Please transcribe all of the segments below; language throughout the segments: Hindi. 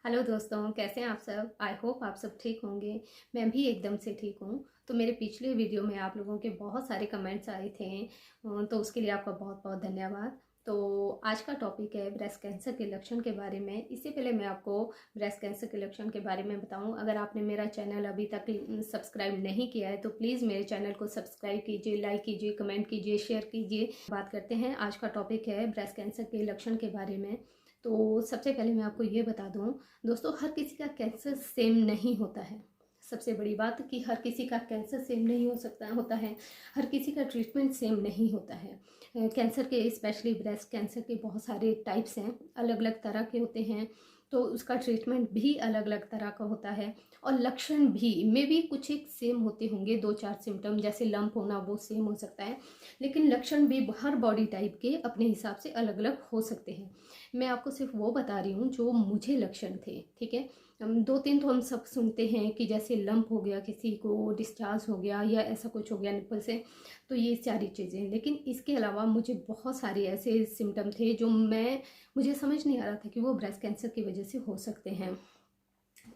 हेलो दोस्तों, कैसे हैं आप सब। आई होप आप सब ठीक होंगे। मैं भी एकदम से ठीक हूँ। तो मेरे पिछले वीडियो में आप लोगों के बहुत सारे कमेंट्स आए थे, तो उसके लिए आपका बहुत बहुत धन्यवाद। तो आज का टॉपिक है ब्रेस्ट कैंसर के लक्षण के बारे में। इससे पहले मैं आपको ब्रेस्ट कैंसर के लक्षण के बारे में बताऊं, अगर आपने मेरा चैनल अभी तक सब्सक्राइब नहीं किया है तो प्लीज़ मेरे चैनल को सब्सक्राइब कीजिए, लाइक कीजिए, कमेंट कीजिए, शेयर कीजिए। बात करते हैं, आज का टॉपिक है ब्रेस्ट कैंसर के लक्षण के बारे में। तो सबसे पहले मैं आपको ये बता दूं दोस्तों, हर किसी का कैंसर सेम नहीं होता है। सबसे बड़ी बात कि हर किसी का कैंसर सेम नहीं हो सकता होता है। हर किसी का ट्रीटमेंट सेम नहीं होता है। कैंसर के, स्पेशली ब्रेस्ट कैंसर के बहुत सारे टाइप्स हैं, अलग अलग तरह के होते हैं। तो उसका ट्रीटमेंट भी अलग अलग तरह का होता है। और लक्षण भी मे भी कुछ एक सेम होते होंगे, दो चार सिम्टम जैसे लंप होना वो सेम हो सकता है, लेकिन लक्षण भी हर बॉडी टाइप के अपने हिसाब से अलग अलग हो सकते हैं। मैं आपको सिर्फ वो बता रही हूँ जो मुझे लक्षण थे, ठीक है। दो तीन तो हम सब सुनते हैं कि जैसे लंप हो गया, किसी को डिस्चार्ज हो गया या ऐसा कुछ हो गया निप्पल से, तो ये सारी चीज़ें। लेकिन इसके अलावा मुझे बहुत सारे ऐसे सिम्टम थे जो मुझे समझ नहीं आ रहा था कि वो ब्रेस्ट कैंसर की वजह से हो सकते हैं।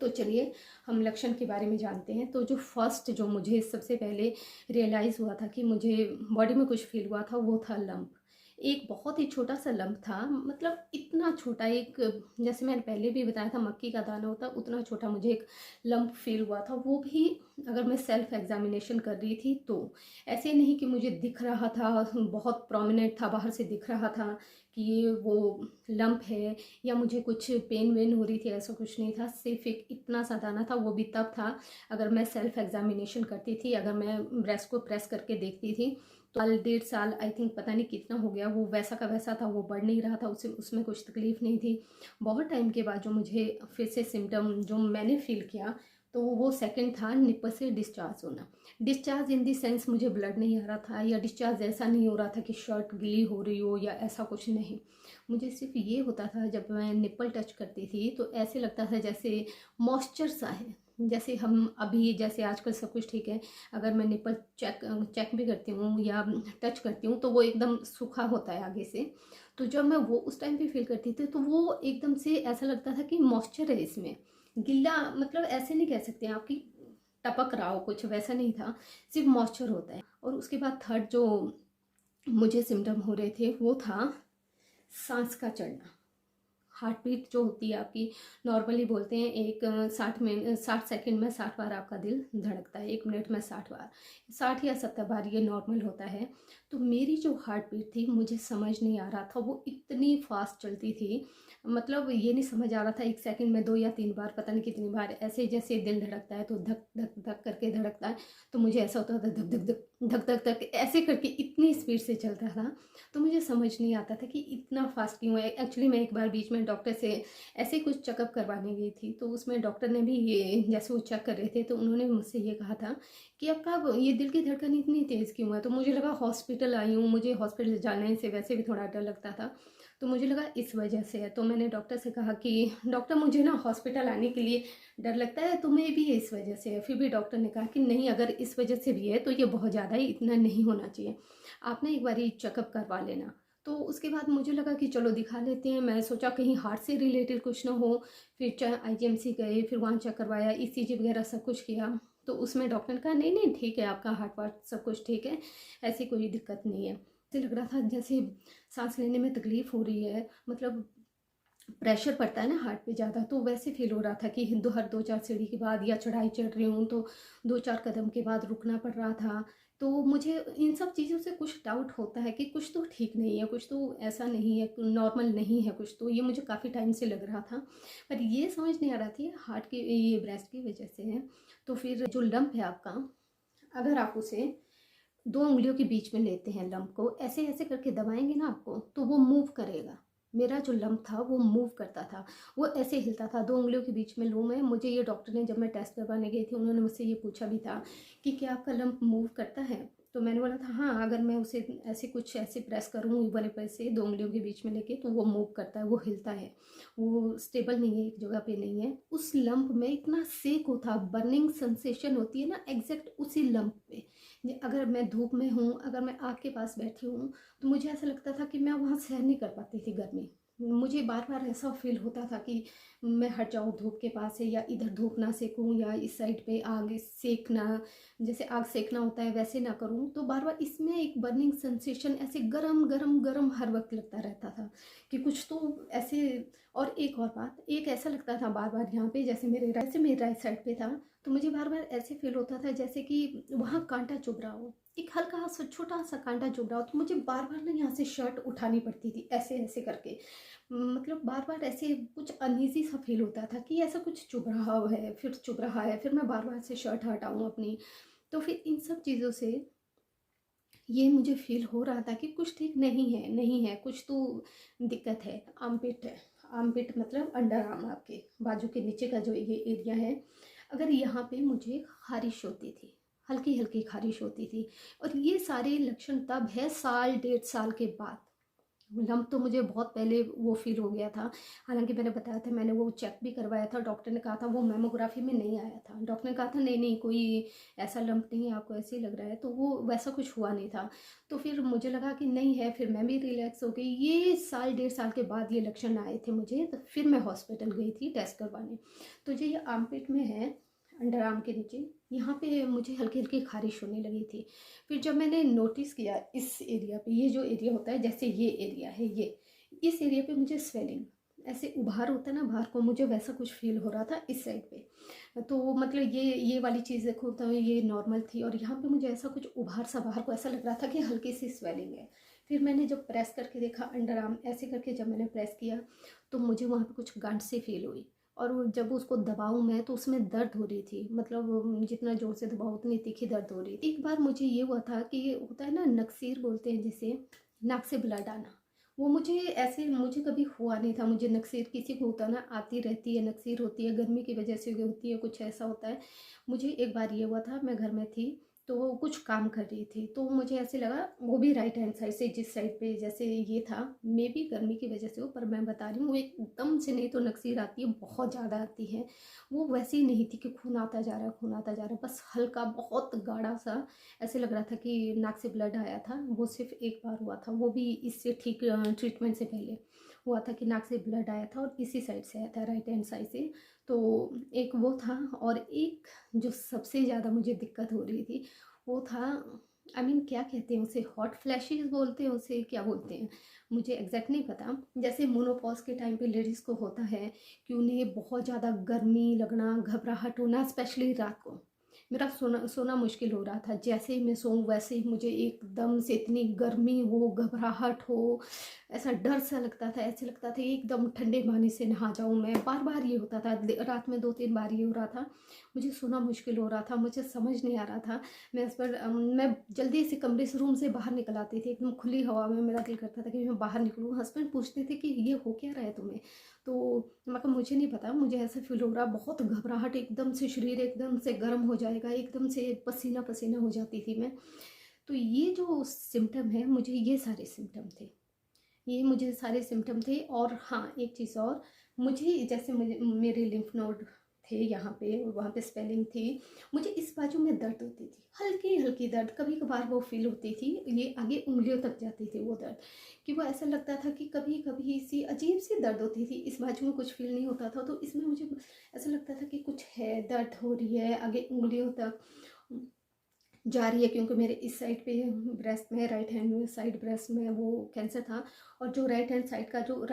तो चलिए हम लक्षण के बारे में जानते हैं। तो जो फर्स्ट, जो मुझे सबसे पहले रियलाइज़ हुआ था कि मुझे बॉडी में कुछ फील हुआ था, वो था लंप। एक बहुत ही छोटा सा लंप था, मतलब इतना छोटा, एक, जैसे मैंने पहले भी बताया था मक्की का दाना होता, उतना छोटा मुझे एक लंप फील हुआ था। वो भी अगर मैं सेल्फ एग्जामिनेशन कर रही थी तो ऐसे नहीं कि मुझे दिख रहा था, बहुत प्रोमिनेंट था, बाहर से दिख रहा था कि ये वो लंप है, या मुझे कुछ पेन वेन हो रही थी, ऐसा कुछ नहीं था। सिर्फ एक इतना सा दाना था, वो भी तब था अगर मैं सेल्फ एग्जामिनेशन करती थी, अगर मैं ब्रेस्ट को प्रेस करके देखती थी। तो साल डेढ़ साल आई थिंक, पता नहीं कितना हो गया, वो वैसा का वैसा था, वो बढ़ नहीं रहा था, उसमें कुछ तकलीफ नहीं थी। बहुत टाइम के बाद जो मुझे फिर से सिम्टम जो मैंने फील किया, तो वो सेकंड था निप्पल से डिस्चार्ज होना। डिस्चार्ज इन दी सेंस मुझे ब्लड नहीं आ रहा था, या डिस्चार्ज ऐसा नहीं हो रहा था कि शर्ट गीली हो रही हो या ऐसा कुछ नहीं। मुझे सिर्फ ये होता था जब मैं निप्पल टच करती थी तो ऐसे लगता था जैसे मॉइस्चर सा है। जैसे हम अभी, जैसे आजकल सब कुछ ठीक है, अगर मैं निप्पल चेक चेक भी करती हूँ या टच करती हूँ तो वो एकदम सूखा होता है आगे से। तो जब मैं वो उस टाइम पे फील करती थी तो वो एकदम से ऐसा लगता था कि मॉइस्चर है इसमें, गिल्ला, मतलब ऐसे नहीं कह सकते आप कि टपक रहा हो, कुछ वैसा नहीं था, सिर्फ मॉइस्चर होता है। और उसके बाद थर्ड जो मुझे सिम्टम हो रहे थे वो था सांस का चढ़ना। हार्ट बीट जो होती है आपकी, नॉर्मली बोलते हैं एक 60 सेकंड में 60 बार आपका दिल धड़कता है, 1 मिनट में 60 बार, 60 या 70 बार ये नॉर्मल होता है। तो मेरी जो हार्ट बीट थी, मुझे समझ नहीं आ रहा था, वो इतनी फास्ट चलती थी, मतलब ये नहीं समझ आ रहा था 1 सेकंड में 2 या 3 बार, पता नहीं कितनी बार, ऐसे जैसे दिल धड़कता है तो धक धक धक करके धड़कता है, तो मुझे ऐसा होता था धक धक धक धक धक धक, ऐसे करके इतनी स्पीड से चलता था। तो मुझे समझ नहीं आता था कि इतना फास्ट क्यों है। एक्चुअली मैं एक बार बीच में डॉक्टर से ऐसे कुछ चेकअप करवाने गई थी, तो उसमें डॉक्टर ने भी ये, जैसे वो चेक कर रहे थे तो उन्होंने मुझसे ये कहा था कि आपका ये दिल की धड़कन इतनी तेज़ क्यों है। तो मुझे लगा हॉस्पिटल आई हूँ, मुझे हॉस्पिटल जाने से वैसे भी थोड़ा डर लगता था, तो मुझे लगा इस वजह से है। तो मैंने डॉक्टर से कहा कि डॉक्टर, मुझे ना हॉस्पिटल आने के लिए डर लगता है, तो मैं भी इस वजह से है। फिर भी डॉक्टर ने कहा कि नहीं, अगर इस वजह से भी है तो ये बहुत ज़्यादा ही, इतना नहीं होना चाहिए, आप ना एक बार चेकअप करवा लेना। तो उसके बाद मुझे लगा कि चलो दिखा लेते हैं। मैं सोचा कहीं हार्ट से रिलेटेड कुछ ना हो। फिर आईजीएमसी गए, फिर वहाँ चेक करवाया, ईसीजी वगैरह सब कुछ किया। तो उसमें डॉक्टर ने कहा नहीं नहीं ठीक है, आपका हार्ट वार्ट सब कुछ ठीक है, ऐसी कोई दिक्कत नहीं है। ऐसे लग रहा था जैसे सांस लेने में तकलीफ हो रही है, मतलब प्रेशर पड़ता है ना हार्ट पे ज़्यादा, तो वैसे फील हो रहा था कि हर 2-4 सीढ़ी के बाद या चढ़ाई चढ़ रही हूँ तो 2-4 कदम के बाद रुकना पड़ रहा था। तो मुझे इन सब चीज़ों से कुछ डाउट होता है कि कुछ तो ठीक नहीं है, कुछ तो ऐसा नहीं है, नॉर्मल नहीं है कुछ तो, ये मुझे काफ़ी टाइम से लग रहा था। पर ये समझ नहीं आ रहा थी हार्ट की, ये ब्रेस्ट की वजह से है। तो फिर जो लंप है आपका, अगर आप उसे 2 उंगलियों के बीच में लेते हैं, लंप को ऐसे ऐसे करके दबाएंगे ना आपको, तो वो मूव करेगा। मेरा जो लंप था वो मूव करता था, वो ऐसे हिलता था। 2 उंगलियों के बीच में लूँ मैं, मुझे ये डॉक्टर ने, जब मैं टेस्ट करवाने गई थी, उन्होंने मुझसे ये पूछा भी था कि क्या आपका लंप मूव करता है। तो मैंने बोला था हाँ, अगर मैं उसे ऐसे कुछ ऐसे प्रेस करूँ बड़े पैर से 2 उंगलियों के बीच में लेके, तो वो मूव करता है, वो हिलता है, वो स्टेबल नहीं है, एक जगह पे नहीं है। उस लंप में इतना सेक होता, बर्निंग सेंसेशन होती है ना, एग्जैक्ट उसी लंप पे। अगर मैं धूप में हूँ, अगर मैं आग के पास बैठी हूँ, तो मुझे ऐसा लगता था कि मैं वहाँ सहन नहीं कर पाती थी गर्मी। मुझे बार बार ऐसा फील होता था कि मैं हट जाऊँ धूप के पास से, या इधर धूप ना सेकूँ, या इस साइड पे आग सेकना, जैसे आग सेकना होता है वैसे ना करूँ। तो बार बार इसमें एक बर्निंग सेंसेशन, ऐसे गरम गरम गरम हर वक्त लगता रहता था कि कुछ तो ऐसे। और एक और बात, एक ऐसा लगता था बार बार यहाँ पे, जैसे मेरे राइट साइड पे था, तो मुझे बार बार ऐसे फील होता था जैसे कि वहाँ कांटा चुभ रहा हो, एक हल्का सा छोटा सा कांटा चुभ रहा हो। तो मुझे बार बार ना यहाँ से शर्ट उठानी पड़ती थी, ऐसे ऐसे करके। मतलब बार बार ऐसे कुछ अनईजी सा फील होता था कि ऐसा कुछ चुभ रहा है, फिर चुभ रहा है, फिर मैं बार बार से शर्ट हटाऊँ अपनी। तो फिर इन सब चीज़ों से ये मुझे फील हो रहा था कि कुछ ठीक नहीं है, नहीं है, कुछ तो दिक्कत है। आर्मपिट है, आर्मपिट मतलब अंडर आर्म, आपके बाजू के नीचे का जो ये एरिया है, अगर यहाँ पे मुझे खारिश होती थी, हल्की हल्की खारिश होती थी। और ये सारे लक्षण तब है साल 1.5 साल के बाद। लम्प तो मुझे बहुत पहले वो फील हो गया था, हालांकि मैंने बताया था, मैंने वो चेक भी करवाया था, डॉक्टर ने कहा था वो मेमोग्राफी में नहीं आया था। डॉक्टर ने कहा था नहीं नहीं, कोई ऐसा लम्प नहीं है, आपको ऐसे ही लग रहा है, तो वो वैसा कुछ हुआ नहीं था। तो फिर मुझे लगा कि नहीं है, फिर मैं भी रिलैक्स हो गई। ये साल 1.5 साल के बाद ये लक्षण आए थे मुझे, तो फिर मैं हॉस्पिटल गई थी टेस्ट करवाने। तो जो ये आर्मपिट में है, अंडर आर्म के नीचे, यहाँ पे मुझे हल्की हल्की खारिश होने लगी थी। फिर जब मैंने नोटिस किया इस एरिया पे, ये जो एरिया होता है, जैसे ये एरिया है, ये इस एरिया पे मुझे स्वेलिंग, ऐसे उभार होता है ना बाहर को, मुझे वैसा कुछ फील हो रहा था इस साइड पे। तो मतलब ये वाली चीज़ देखो तो ये नॉर्मल थी, और यहाँ पे मुझे ऐसा कुछ उभार सा बाहर को ऐसा लग रहा था कि हल्की सी स्वेलिंग है। फिर मैंने जब प्रेस करके देखा अंडर आर्म, ऐसे करके जब मैंने प्रेस किया, तो मुझे वहाँ पे कुछ गांठ सी फील हुई। और जब उसको दबाऊँ मैं, तो उसमें दर्द हो रही थी, मतलब जितना ज़ोर से दबाओ उतनी तीखी दर्द हो रही थी। एक बार मुझे ये हुआ था कि, ये होता है ना नक्सीर बोलते हैं जिसे, नाक से ब्लड आना, वो मुझे ऐसे मुझे कभी हुआ नहीं था। मुझे नक्सीर किसी को होता ना, आती रहती है, नक्सीर होती है, गर्मी की वजह से होती है, कुछ ऐसा होता है। मुझे एक बार ये हुआ था, मैं घर में थी तो वो कुछ काम कर रही थी, तो मुझे ऐसे लगा, वो भी राइट हैंड साइड से, जिस साइड पे जैसे ये था, मे भी गर्मी की वजह से हो, पर मैं बता रही हूँ, वो एकदम से नहीं तो नक्सीर आती है, बहुत ज़्यादा आती है। वो वैसी नहीं थी कि खून आता जा रहा है, खून आता जा रहा है, बस हल्का बहुत गाढ़ा सा ऐसे लग रहा था कि नाक से ब्लड आया था। वो सिर्फ एक बार हुआ था, वो भी इससे ठीक ट्रीटमेंट से पहले हुआ था कि नाक से ब्लड आया था, और इसी साइड से आया था, राइट हैंड साइड से। तो एक वो था, और एक जो सबसे ज़्यादा मुझे दिक्कत हो रही थी, वो था, क्या कहते हैं उसे, हॉट फ्लैशेस बोलते हैं उसे, क्या बोलते हैं, मुझे एग्जैक्ट नहीं पता। जैसे मोनोपॉज के टाइम पे लेडीज़ को होता है कि उन्हें बहुत ज़्यादा गर्मी लगना, घबराहट होना, स्पेशली रात को। मेरा सोना सोना मुश्किल हो रहा था, जैसे ही मैं सोऊं वैसे ही मुझे एकदम से इतनी गर्मी हो, घबराहट हो, ऐसा डर सा लगता था, ऐसे लगता था एकदम ठंडे पानी से नहा जाऊं मैं। बार बार ये होता था, रात में 2-3 बार ये हो रहा था। मुझे सोना मुश्किल हो रहा था, मुझे समझ नहीं आ रहा था। मैं इस पर मैं जल्दी से कमरे से, रूम से बाहर निकल आती थी, एकदम खुली हवा में मेरा दिल करता था कि मैं बाहर निकलूँ। हस्बैंड पूछते थे कि ये हो क्या रहा है तुम्हें, तो मैं कहा मुझे नहीं पता, मुझे ऐसा फील हो रहा, बहुत घबराहट, एकदम से शरीर एकदम से गर्म हो जाएगा, एकदम से पसीना पसीना हो जाती थी मैं। तो ये जो सिम्टम है, मुझे ये सारे सिम्टम थे, ये मुझे सारे सिम्टम थे। और हाँ, एक चीज़ और, मुझे जैसे मुझे मेरे लिम्फ नोड थे यहाँ पे, और वहाँ पे स्पेलिंग थी, मुझे इस बाजू में दर्द होती थी, हल्की हल्की दर्द, कभी कभार वो फील होती थी, ये आगे उंगलियों तक जाती थी वो दर्द, कि वो ऐसा लगता था कि कभी कभी सी अजीब सी दर्द होती थी। इस बाजू में कुछ फील नहीं होता था, तो इसमें मुझे ऐसा लगता था कि कुछ है, दर्द हो रही है आगे उंगलियों तक जा रही है, क्योंकि मेरे इस साइड पे ब्रेस्ट में, राइट हैंड में साइड ब्रेस्ट में वो कैंसर था। और जो राइट हैंड साइड का जो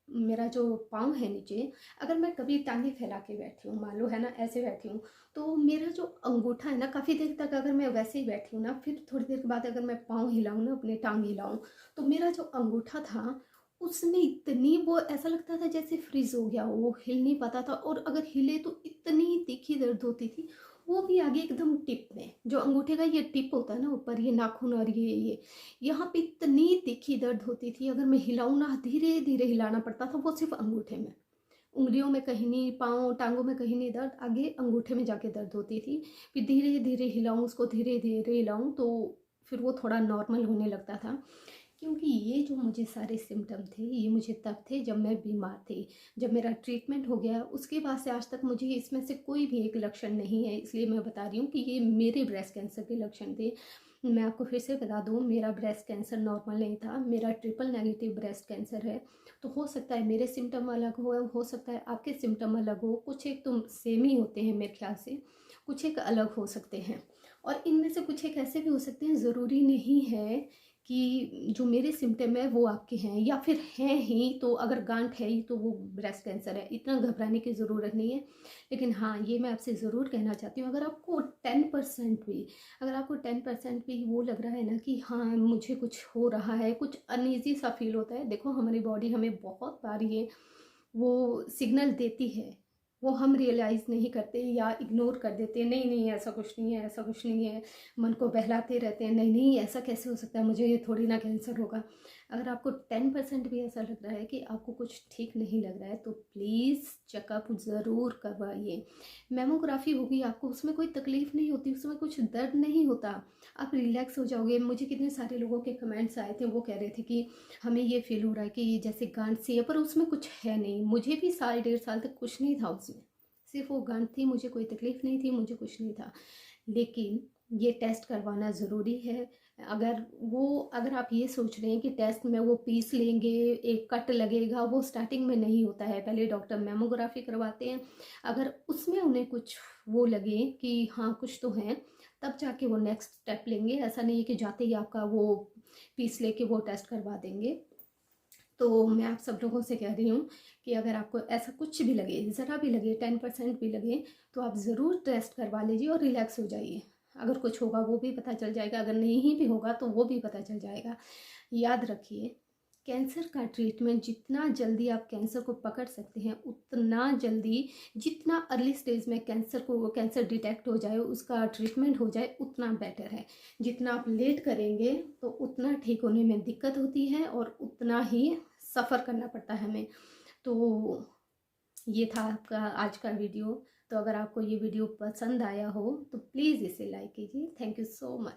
मेरा जो पाँव है नीचे, अगर मैं कभी टांगे फैला के बैठी हूँ, मान लो है ना, ऐसे बैठी हूँ, तो मेरा जो अंगूठा है ना, काफ़ी देर तक अगर मैं वैसे ही बैठी हूँ ना, फिर थोड़ी देर के बाद अगर मैं पाँव हिलाऊँ ना, अपने टांग हिलाऊँ, तो मेरा जो अंगूठा था उसमें इतनी, वो ऐसा लगता था जैसे फ्रीज हो गया हो, वो हिल नहीं पाता था, और अगर हिले तो इतनी तीखी दर्द होती थी। वो भी आगे एकदम टिप में, जो अंगूठे का ये टिप होता है ना ऊपर, ये नाखून, और ये यहाँ पे इतनी तीखी दर्द होती थी, अगर मैं हिलाऊं ना, धीरे धीरे हिलाना पड़ता था, वो सिर्फ अंगूठे में, उंगलियों में कहीं नहीं, पाँव टांगों में कहीं नहीं दर्द, आगे अंगूठे में जाके दर्द होती थी। फिर धीरे धीरे हिलाऊं उसको, धीरे धीरे हिलाऊं, तो फिर वो थोड़ा नॉर्मल होने लगता था। क्योंकि ये जो मुझे सारे सिम्टम थे, ये मुझे तब थे जब मैं बीमार थी। जब मेरा ट्रीटमेंट हो गया, उसके बाद से आज तक मुझे इसमें से कोई भी एक लक्षण नहीं है, इसलिए मैं बता रही हूँ कि ये मेरे ब्रेस्ट कैंसर के लक्षण थे। मैं आपको फिर से बता दूं, मेरा ब्रेस्ट कैंसर नॉर्मल नहीं था, मेरा ट्रिपल नेगेटिव ब्रेस्ट कैंसर है। तो हो सकता है मेरे सिम्टम अलग हो सकता है आपके सिम्टम अलग हो, कुछ एक तो सेम ही होते हैं मेरे ख्याल से, कुछ एक अलग हो सकते हैं, और इनमें से कुछ एक ऐसे भी हो सकते हैं, ज़रूरी नहीं है कि जो मेरे सिम्टम है वो आपके हैं, या फिर हैं ही तो अगर गांठ है ही तो वो ब्रेस्ट कैंसर है। इतना घबराने की ज़रूरत नहीं है। लेकिन हाँ, ये मैं आपसे ज़रूर कहना चाहती हूँ, अगर आपको 10% भी वो लग रहा है ना कि हाँ मुझे कुछ हो रहा है, कुछ अनईजी सा फील होता है, देखो हमारी बॉडी हमें बहुत बार ये वो सिग्नल देती है, वो हम रियलाइज़ नहीं करते या इग्नोर कर देते हैं, नहीं नहीं ऐसा कुछ नहीं है, ऐसा कुछ नहीं है, मन को बहलाते रहते हैं, नहीं नहीं ऐसा कैसे हो सकता है, मुझे ये थोड़ी ना कैंसर होगा। अगर आपको 10% भी ऐसा लग रहा है कि आपको कुछ ठीक नहीं लग रहा है तो प्लीज़ चेकअप ज़रूर करवाइए। मेमोग्राफी होगी आपको, उसमें कोई तकलीफ़ नहीं होती, उसमें कुछ दर्द नहीं होता, आप रिलैक्स हो जाओगे। मुझे कितने सारे लोगों के कमेंट्स आए थे, वो कह रहे थे कि हमें ये फील हो रहा है कि जैसे गांठ सी है, पर उसमें कुछ है नहीं। मुझे भी साल 1.5 साल तक कुछ नहीं था उसमें, सिर्फ वो गांठ थी, मुझे कोई तकलीफ नहीं थी, मुझे कुछ नहीं था। लेकिन ये टेस्ट करवाना ज़रूरी है। अगर आप ये सोच रहे हैं कि टेस्ट में वो पीस लेंगे, एक कट लगेगा, वो स्टार्टिंग में नहीं होता है। पहले डॉक्टर मेमोग्राफी करवाते हैं, अगर उसमें उन्हें कुछ वो लगे कि हाँ कुछ तो है, तब जाके वो नेक्स्ट स्टेप लेंगे। ऐसा नहीं है कि जाते ही आपका वो पीस लेके वो टेस्ट करवा देंगे। तो मैं आप सब लोगों से कह रही हूँ कि अगर आपको ऐसा कुछ भी लगे, ज़रा भी लगे, 10% भी लगे, तो आप ज़रूर टेस्ट करवा लीजिए और रिलैक्स हो जाइए। अगर कुछ होगा वो भी पता चल जाएगा, अगर नहीं भी होगा तो वो भी पता चल जाएगा। याद रखिए, कैंसर का ट्रीटमेंट जितना जल्दी आप कैंसर को पकड़ सकते हैं उतना जल्दी, जितना अर्ली स्टेज में कैंसर डिटेक्ट हो जाए, उसका ट्रीटमेंट हो जाए, उतना बेटर है। जितना आप लेट करेंगे तो उतना ठीक होने में दिक्कत होती है और उतना ही सफ़र करना पड़ता है हमें। तो ये था आपका आज का वीडियो। तो अगर आपको ये वीडियो पसंद आया हो तो प्लीज़ इसे लाइक कीजिए। Thank you so much.